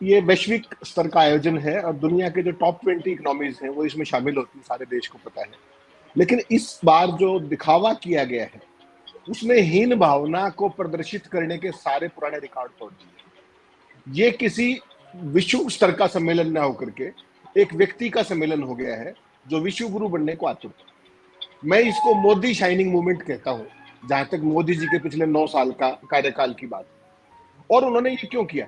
ये वैश्विक स्तर का आयोजन है और दुनिया के जो टॉप 20 इकोनॉमीज हैं वो इसमें शामिल होती है, सारे देश को पता है। लेकिन इस बार जो दिखावा किया गया है उसने हीन भावना को प्रदर्शित करने के सारे पुराने रिकॉर्ड तोड़ दिए। ये किसी विश्व स्तर का सम्मेलन ना होकर के एक व्यक्ति का सम्मेलन हो गया है जो विश्व गुरु बनने को आतुर था। मैं इसको मोदी शाइनिंग मूवमेंट कहता हूं, जहां तक मोदी जी के पिछले 9 साल का कार्यकाल की बात। और उन्होंने ये क्यों किया,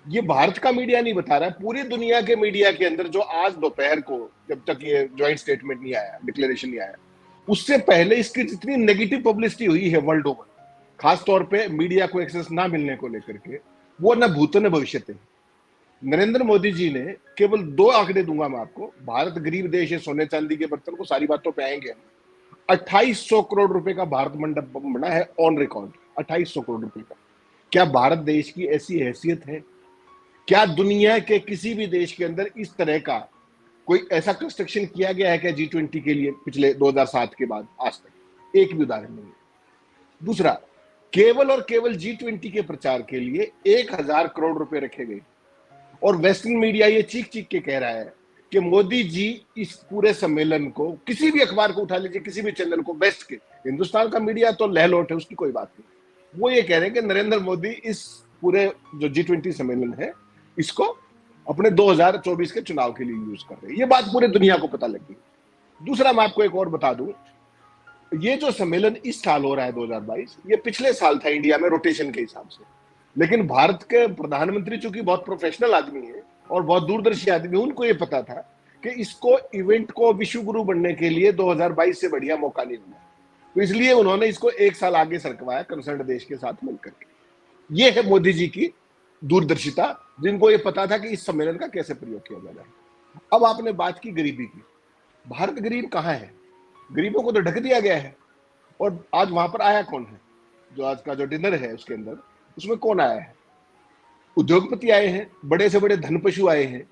ये भारत का मीडिया नहीं बता रहा है, पूरी दुनिया के मीडिया के अंदर जो आज दोपहर को, जब तक ये ज्वाइंट स्टेटमेंट नहीं आया, डिक्लेरेशन नहीं आया, उससे पहले इसकी जितनी नेगेटिव पब्लिसिटी हुई है वर्ल्ड ओवर, खासतौर पे मीडिया को एक्सेस ना मिलने को लेकर के, वो न भूत न भविष्य थे। नरेंद्र मोदी जी ने केवल 2 आंकड़े दूंगा मैं आपको, भारत गरीब देश है, सोने चांदी के बर्तन को, सारी बातों पे आएंगे हम। 2800 करोड़ रुपए का भारत मंडप बना है ऑन रिकॉर्ड, 2800 करोड़ रुपए का। क्या भारत देश की ऐसी हैसियत है? क्या दुनिया के किसी भी देश के अंदर इस तरह का कोई ऐसा कंस्ट्रक्शन किया गया है क्या G20 के लिए पिछले 2007 के बाद आज तक? एक भी उदाहरण नहीं है। दूसरा, केवल और केवल G20 के प्रचार के लिए 1000 करोड़ रुपए रखे गए और वेस्टर्न मीडिया ये चीख चीख के कह रहा है कि मोदी जी इस पूरे सम्मेलन को, किसी भी अखबार को उठा लीजिए, किसी भी चैनल को, बेस्ट के, हिंदुस्तान का मीडिया तो लहलोट है, उसकी कोई बात नहीं, वो ये कह रहे हैं कि नरेंद्र मोदी इस पूरे जो G20 सम्मेलन है इसको अपने 2024 के चुनाव के लिए यूज कर रहे हैं। ये बात पूरे दुनिया को पता लगी। दूसरा, मैं आपको एक और बता दूं, ये जो सम्मेलन इस साल हो रहा है 2022, ये पिछले साल था इंडिया में रोटेशन के हिसाब से, लेकिन भारत के प्रधानमंत्री चूंकि बहुत प्रोफेशनल आदमी है और बहुत दूरदर्शी आदमी, उनको ये पता था कि इसको इवेंट को विश्व गुरु बनने के लिए 2022 से बढ़िया मौका नहीं मिला, तो इसलिए उन्होंने इसको 1 साल आगे सरकवाया कंसर्न देश के साथ मिलकर के। ये है मोदी जी की दूरदर्शिता, जिनको ये पता था कि इस सम्मेलन का कैसे प्रयोग किया जाना है। अब आपने बात की गरीबी की, भारत गरीब कहाँ है? गरीबों को तो ढक दिया गया है। और आज वहां पर आया कौन है? जो आज का जो डिनर है उसके अंदर, उसमें कौन आया है? उद्योगपति आए हैं, बड़े से बड़े धनपशु आए हैं,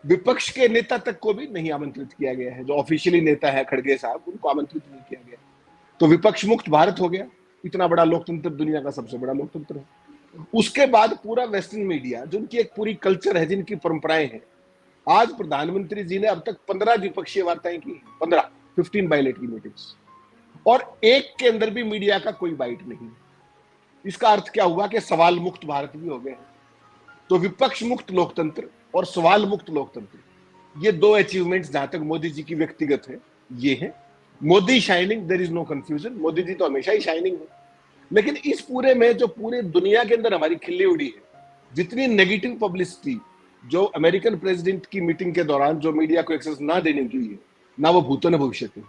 विपक्ष के नेता तक को भी नहीं आमंत्रित किया गया है। जो ऑफिशियली नेता है खड़गे साहब, उनको आमंत्रित नहीं किया गया, तो विपक्ष मुक्त भारत हो गया। इतना बड़ा लोकतंत्र, दुनिया का सबसे बड़ा लोकतंत्र है। उसके बाद पूरा वेस्टर्न मीडिया, जिनकी एक पूरी कल्चर है, जिनकी परंपराएं हैं, आज प्रधानमंत्री जी ने अब तक 15 द्विपक्षीय वार्ताएं की, 15 बायलैटरल मीटिंग्स, और एक के अंदर भी मीडिया का कोई बाइट नहीं। इसका अर्थ क्या हुआ कि सवाल मुक्त भारत भी हो गया। तो विपक्ष मुक्त लोकतंत्र और सवाल मुक्त लोकतंत्र, ये 2 अचीवमेंट्स जहां तक मोदी जी की व्यक्तिगत है, ये है। Modi shining, there is no confusion, Modi ji तो हमेशा ही शाइनिंग है। लेकिन इस पूरे में जो पूरे दुनिया के अंदर हमारी खिल्ली उड़ी है, जितनी नेगेटिव पब्लिसिटी जो अमेरिकन प्रेसिडेंट की मीटिंग के दौरान जो मीडिया को एक्सेस ना देने की है, ना वो भूत न भविष्य है।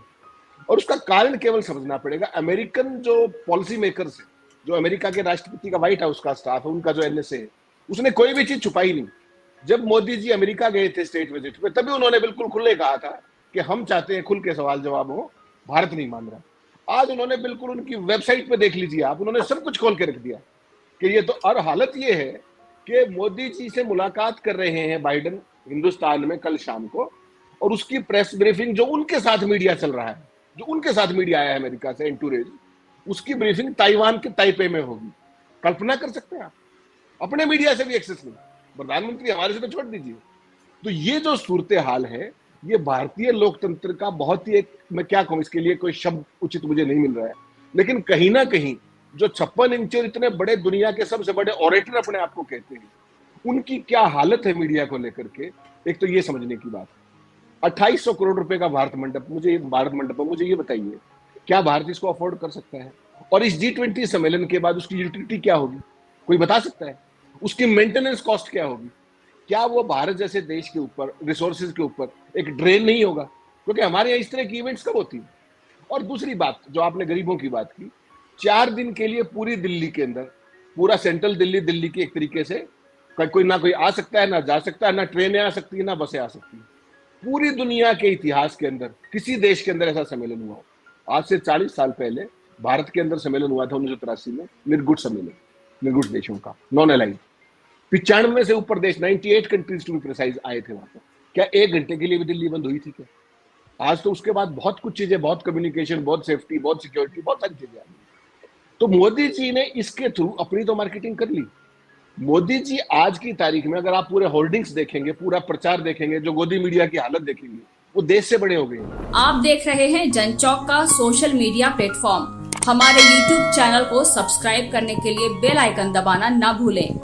और उसका कारण केवल समझना पड़ेगा, अमेरिकन जो पॉलिसी मेकर्स है, जो अमेरिका के राष्ट्रपति का व्हाइट हाउस का स्टाफ है, उनका जो NSA है, उसने कोई भी चीज छुपाई नहीं। जब मोदी जी अमेरिका गए थे स्टेट विजिट पे, तभी उन्होंने बिल्कुल खुले कहा था कि हम चाहते हैं खुल के सवाल जवाब हो, भारत नहीं मान रहा। आज उन्होंने बिल्कुल, उनकी वेबसाइट पे देख लीजिए आप, उन्होंने सब कुछ खोल के रख दिया कि ये तो। और हालत ये है कि मोदी जी से मुलाकात कर रहे हैं बाइडेन हिंदुस्तान में कल शाम को, और उसकी प्रेस ब्रीफिंग जो उनके साथ मीडिया चल रहा है, जो उनके साथ मीडिया आया है अमेरिका से, एंटूरेज, उसकी ब्रीफिंग ताइवान के ताइपे में होगी। कल्पना कर सकते हैं आप? अपने मीडिया से भी एक्सेस नहीं, प्रधानमंत्री हमारे से तो छोड़ दीजिए। तो ये जो सूरत हाल है, ये भारतीय लोकतंत्र का बहुत ही एक, मैं क्या कहूं, इसके लिए कोई शब्द उचित मुझे नहीं मिल रहा है, लेकिन कहीं ना कहीं जो 56 इंच और इतने बड़े दुनिया के सबसे बड़े ऑरेटर अपने आप को कहते हैं, उनकी क्या हालत है मीडिया को लेकर के, एक तो ये समझने की बात है। 2800 करोड़ रुपए का भारत मंडप, मुझे ये बताइए, क्या भारत इसको अफोर्ड कर सकता है? और इस G20 सम्मेलन के बाद उसकी यूटिलिटी क्या होगी, कोई बता सकता है? उसकी मेंटेनेंस कॉस्ट क्या होगी? क्या वो भारत जैसे देश के ऊपर, रिसोर्सेज के ऊपर एक ड्रेन नहीं होगा? क्योंकि हमारे यहाँ इस तरह की इवेंट्स कब होती है। और दूसरी बात, जो आपने गरीबों की बात की, 4 दिन के लिए पूरी दिल्ली के अंदर, पूरा सेंट्रल दिल्ली की एक तरीके से कोई ना कोई आ सकता है, ना जा सकता है, ना ट्रेनें आ सकती है, ना बसें आ सकती है। पूरी दुनिया के इतिहास के अंदर किसी देश के अंदर ऐसा सम्मेलन हुआ हो? आज से 40 साल पहले भारत के अंदर सम्मेलन हुआ था 1983 में, निर्गुट सम्मेलन, निर्गुट देशों का, नॉन अलाइंड। 95 से ऊपर देश, 98 कंट्रीज टू बी प्रिसाइज, आए थे वहां पर। क्या 1 घंटे के लिए भी दिल्ली बंद हुई थी क्या? आज तो उसके बाद बहुत कुछ चीजें, बहुत कम्युनिकेशन, बहुत सेफ्टी, बहुत सिक्योरिटी, बहुत सारी चीजें आ गई। तो मोदी जी ने इसके थ्रू अपनी तो मार्केटिंग कर ली, मोदी जी आज की तारीख में अगर आप पूरे होर्डिंग्स देखेंगे, पूरा प्रचार देखेंगे, जो गोदी मीडिया की हालत देखेंगे, वो देश से बड़े हो गए हैं। आप देख रहे हैं जनचौक का सोशल मीडिया प्लेटफॉर्म। हमारे YouTube चैनल को सब्सक्राइब करने के लिए बेल आइकन दबाना ना भूलें।